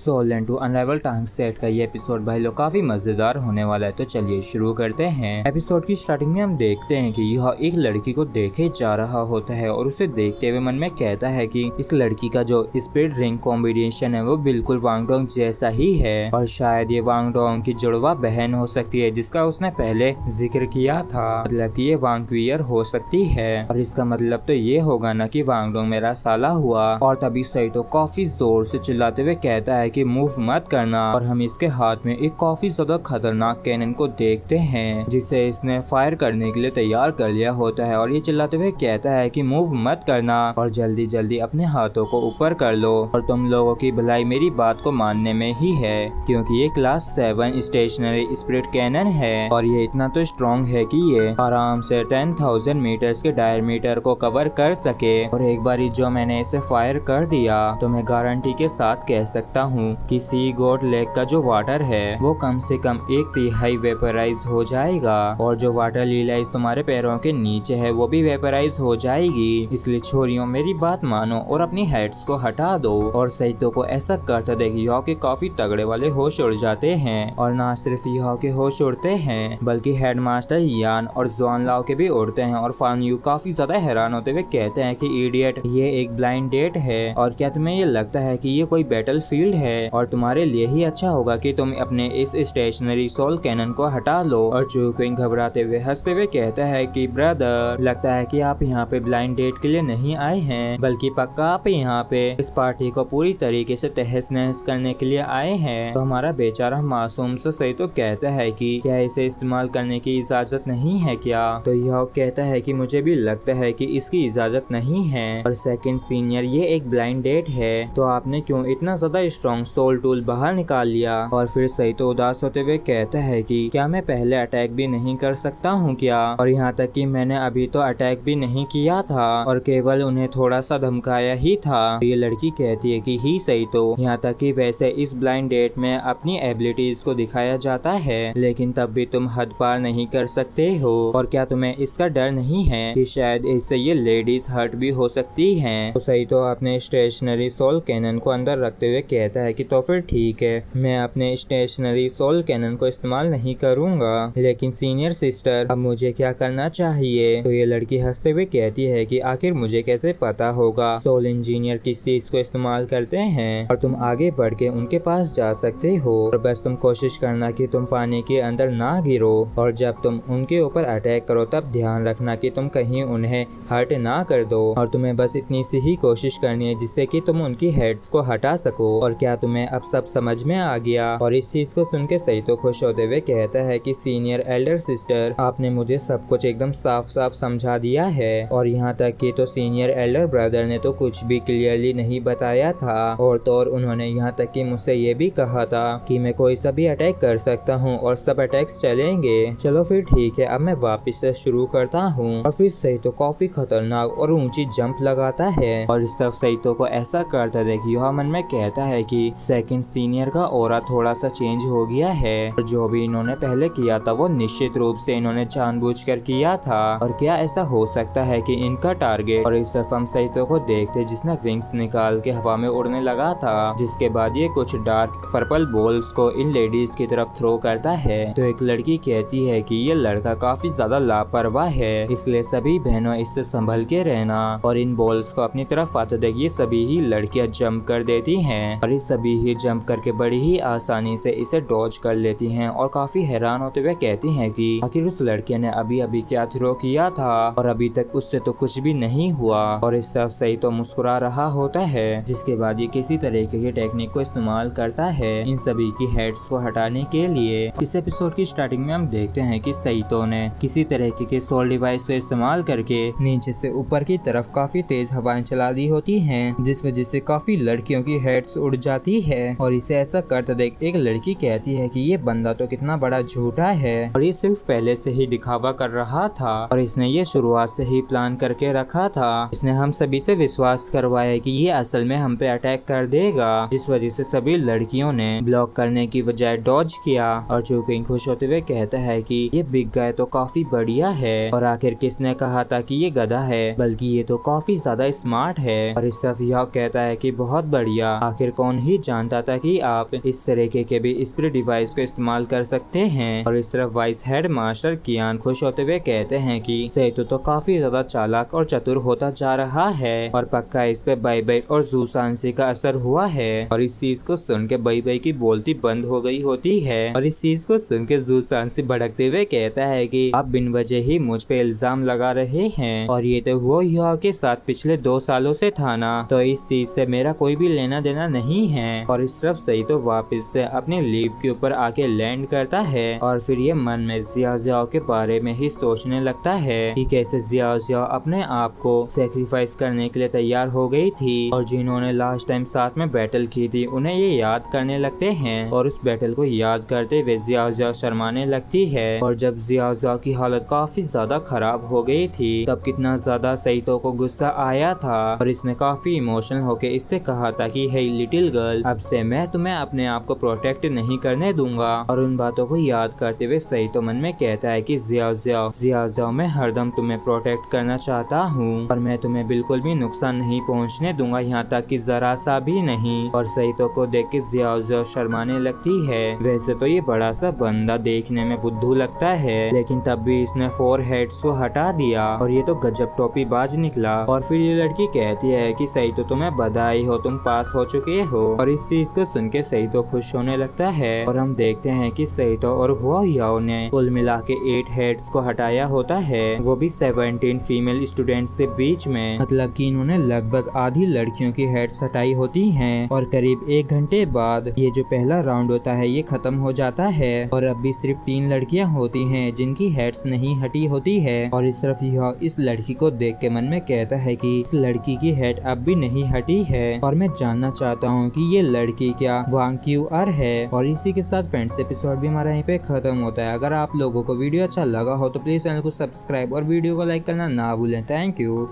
Solan to अनराइवल time set का ये episode भाई लोग काफी मजेदार होने वाला है। तो चलिए शुरू करते हैं। एपिसोड की स्टार्टिंग में हम देखते हैं कि यह एक लड़की को देखे जा रहा होता है और उसे देखते हुए मन में कहता है कि इस लड़की का जो स्पिरिट रिंग कॉम्बिनेशन है वो बिल्कुल वांगडोंग जैसा ही है और शायद ये वांगडोंग की जुड़वा बहन हो सकती है जिसका उसने पहले जिक्र किया था। मतलब कि ये वांगक्वियर हो सकती है और इसका मतलब तो ये होगा ना कि वांगडोंग मेरा साला हुआ। और तभी सही तो काफी जोर से चिल्लाते हुए कहता है कि मूव मत करना और हम इसके हाथ में एक काफी ज्यादा खतरनाक कैनन को देखते हैं जिसे इसने फायर करने के लिए तैयार कर लिया होता है और ये चिल्लाते हुए कहता है कि मूव मत करना और जल्दी जल्दी अपने हाथों को ऊपर कर लो और तुम लोगों की भलाई मेरी बात को मानने में ही है क्योंकि ये क्लास 7 स्टेशनरी स्पिरिट कैनन है और ये इतना तो स्ट्रॉन्ग है कि ये आराम से 10,000 मीटर्स के डायमीटर को कवर कर सके। और एक बार जो मैंने इसे फायर कर दिया तो मैं गारंटी के साथ कह सकता हूँ कि सी गॉड लेक का जो वाटर है वो कम से कम 1/3 वेपराइज हो जाएगा और जो वाटर लीलाइज तुम्हारे पैरों के नीचे है वो भी वेपराइज हो जाएगी। इसलिए छोरियों मेरी बात मानो और अपनी हेड्स को हटा दो। और सैतो को ऐसा करते देख यह के काफी तगड़े वाले होश उड़ जाते हैं और ना सिर्फ यह के होश उड़ते हैं बल्कि हेडमास्टर यान और जॉन लाओ के भी उड़ते हैं। और फान यू काफी ज्यादा हैरान होते हुए कहते हैं कि इडियट ये एक ब्लाइंड डेट है और क्या तुम्हें ये लगता है कि ये कोई बैटल फील्ड है और तुम्हारे लिए ही अच्छा होगा कि तुम अपने इस स्टेशनरी सोल कैनन को हटा लो। और चूक्विंग घबराते हुए हंसते हुए कहता है कि ब्रदर लगता है कि आप यहाँ पे ब्लाइंड डेट के लिए नहीं आए हैं बल्कि पक्का आप यहाँ पे इस पार्टी को पूरी तरीके से तहस नहस करने के लिए आए हैं। तो हमारा बेचारा मासूम से सही तो कहता है कि क्या इसे इस्तेमाल करने की इजाजत नहीं है क्या। तो यह कहता है कि मुझे भी लगता है कि इसकी इजाजत नहीं है। और सेकंड सीनियर ये एक ब्लाइंड डेट है तो आपने क्यों इतना ज्यादा स्ट्रॉन्ग सोल टूल बाहर निकाल लिया। और फिर सही तो उदास होते हुए कहता है कि क्या मैं पहले अटैक भी नहीं कर सकता हूँ क्या। और यहाँ तक कि मैंने अभी तो अटैक भी नहीं किया था और केवल उन्हें थोड़ा सा धमकाया ही था। ये लड़की कहती है कि ही सही तो यहाँ तक कि वैसे इस ब्लाइंड डेट में अपनी एबिलिटीज को दिखाया जाता है लेकिन तब भी तुम हद पार नहीं कर सकते हो। और क्या तुम्हें इसका डर नहीं है कि शायद इससे ये लेडीज हर्ट भी हो सकती हैं। तो सही तो अपने स्टेशनरी सोल कैनन को अंदर रखते हुए कहता है कि तो फिर ठीक है मैं अपने स्टेशनरी सोल कैनन को इस्तेमाल नहीं करूंगा लेकिन सीनियर सिस्टर अब मुझे क्या करना चाहिए। तो ये लड़की हंसते हुए कहती है कि आखिर मुझे कैसे पता होगा सोल इंजीनियर किस चीज को इस्तेमाल करते हैं और तुम आगे बढ़ के उनके पास जा सकते हो और बस तुम कोशिश करना कि तुम पानी के अंदर ना गिरो और जब तुम उनके ऊपर अटैक करो तब ध्यान रखना कि तुम कहीं उन्हें हर्ट ना कर दो और तुम्हें बस इतनी सी ही कोशिश करनी है जिससे कि तुम उनकी हेड्स को हटा सको। और क्या तुम्हें अब सब समझ में आ गया। और इस चीज को सुन के सही तो खुश होते हुए कहता है कि सीनियर एल्डर सिस्टर आपने मुझे सब कुछ एकदम साफ साफ समझा दिया है और यहाँ तक कि तो सीनियर एल्डर ब्रदर ने तो कुछ भी क्लियरली नहीं बताया था और तो और उन्होंने यहाँ तक कि मुझसे ये भी कहा था कि मैं कोई सा भी अटैक कर सकता हूँ और सब अटैक्स चलेंगे। चलो फिर ठीक है अब मैं वापस से शुरू करता हूँ। और फिर सही तो काफी खतरनाक और ऊंची जंप लगाता है और इस तरफ सईतो को ऐसा करता देख यह मन में कहता है कि सेकंड सीनियर का ऑरा थोड़ा सा चेंज हो गया है और जो भी इन्होंने पहले किया था वो निश्चित रूप से इन्होंने जानबूझकर किया था। और क्या ऐसा हो सकता है कि इनका टारगेट। और इस तरफ हम सईतो को देखते जिसने विंग्स निकाल के हवा में उड़ने लगा था जिसके बाद ये कुछ डार्क पर्पल बॉल्स को इन लेडीज की तरफ थ्रो करता है। तो एक लड़की कहती है कि ये लड़का काफी ज्यादा लापरवाह है इसलिए सभी बहनों इससे संभल के रहना। और इन बॉल्स को अपनी तरफ आते देख ये सभी ही लड़कियां जंप कर देती हैं और ये सभी ही जंप करके बड़ी ही आसानी से इसे डॉज कर लेती हैं और काफी हैरान होते हुए कहती हैं कि आखिर उस लड़के ने अभी अभी क्या थ्रो किया था और अभी तक उससे तो कुछ भी नहीं हुआ। और इस तरफ सही तो मुस्कुरा रहा होता है जिसके बाद ये किसी तरीके की टेक्निक को इस्तेमाल करता है इन सभी की हेड्स को हटाने के लिए। इस एपिसोड की स्टार्टिंग में हम देखते हैं कि सईतो ने किसी तरीके के सोल डिवाइस को इस्तेमाल करके नीचे से ऊपर की तरफ काफी तेज हवाएं चला दी होती हैं जिस वजह से काफी लड़कियों की हेड्स उड़ जाती है। और इसे ऐसा करते देख एक लड़की कहती है कि ये बंदा तो कितना बड़ा झूठा है और ये सिर्फ पहले से ही दिखावा कर रहा था और इसने ये शुरुआत से ही प्लान करके रखा था। इसने हम सभी से विश्वास करवाया कि ये असल में हम पे अटैक कर देगा जिस वजह से सभी लड़कियों ने ब्लॉक करने की बजाय डॉज किया। और चूक्विंग खुश होते हुए कहता है कि ये बिग गाय तो काफी बढ़िया है और आखिर किसने कहा था कि ये गधा है बल्कि ये तो काफी ज्यादा स्मार्ट है। और इस तरफ यह कहता है कि बहुत बढ़िया आखिर कौन ही जानता था कि आप इस तरीके के भी स्पिरिट डिवाइस को इस्तेमाल कर सकते हैं। और इस तरफ वाइस हेड मास्टर कियान खुश होते हुए कहते हैं कि सेइतो तो काफी ज्यादा चालाक और चतुर होता जा रहा है और पक्का इस पे बाई और जूसांसी का असर हुआ है। और इस चीज को सुन के बाई की बोलती बंद हो गई होती है। और इस चीज को सुन के जूसांसी भड़कते हुए कहता है कि आप बिन वजह ही मुझ पे इल्जाम लगा रहे हैं और ये तो वो युवा के साथ पिछले 2 सालों से था ना, तो इस चीज से मेरा कोई भी लेना देना नहीं है। और इस तरफ सेइतो वापस से अपने लीव के ऊपर आके लैंड करता है और फिर ये मन में जियाओ के बारे में ही सोचने लगता है कि कैसे जियाओ अपने आप को सेक्रीफाइस करने के लिए तैयार हो गई थी और जिन्होंने लास्ट टाइम साथ में बैटल की थी उन्हें ये याद करने लगते हैं। और उस बैटल को याद करते हुए जियाओ शर्माने लगती है। और जब जियाओ की हालत काफी ज्यादा खराब हो गई थी तब कितना ज्यादा सेइतो को गुस्सा आया था और इसने काफी इमोशनल होके इससे कहा था कि हे लिटिल गर्ल, अब से मैं तुम्हें अपने आप को प्रोटेक्ट नहीं करने दूंगा। और उन बातों को याद करते हुए सेइतो मन में कहता है कि जियाओ मैं हरदम तुम्हें प्रोटेक्ट करना चाहता हूँ और मैं तुम्हें बिल्कुल भी नुकसान नहीं पहुँचने दूंगा, यहाँ तक कि जरा सा भी नहीं। और सेइतो को देख के जियाओ शर्माने लगती है। वैसे तो ये बड़ा सा बंदा देखने में बुद्धू लगता है लेकिन तब भी इसने 4 हेड्स को हटा दिया और ये तो गजब टोपी बाज निकला। और फिर ये लड़की कहती है कि सेइतो तुम्हें बधाई हो, तुम पास हो चुके हो। और इस चीज को सुन के सेइतो खुश होने लगता है और हम देखते हैं कि सेइतो और हुआ याओ ने कुल मिला के 8 हेड्स को हटाया होता है, वो भी 17 फीमेल स्टूडेंट्स के बीच में। मतलब कि इन्होंने लगभग आधी लड़कियों की हेड्स हटाई होती हैं। और करीब 1 घंटे बाद ये जो पहला राउंड होता है ये खत्म हो जाता है और अब भी सिर्फ 3 लड़कियां होती हैं जिनकी हेड्स नहीं हटी होती है। और इस तरफ यह इस लड़की को देख के मन में कहता है कि इस लड़की की हेड अब भी नहीं हटी है और मैं जानना चाहता हूँ कि ये लड़की क्या वांग क्यूआर है। और इसी के साथ फ्रेंड्स एपिसोड भी हमारा यहीं पे खत्म होता है। अगर आप लोगों को वीडियो अच्छा लगा हो तो प्लीज चैनल को सब्सक्राइब और वीडियो को लाइक करना ना भूलें। Thank you.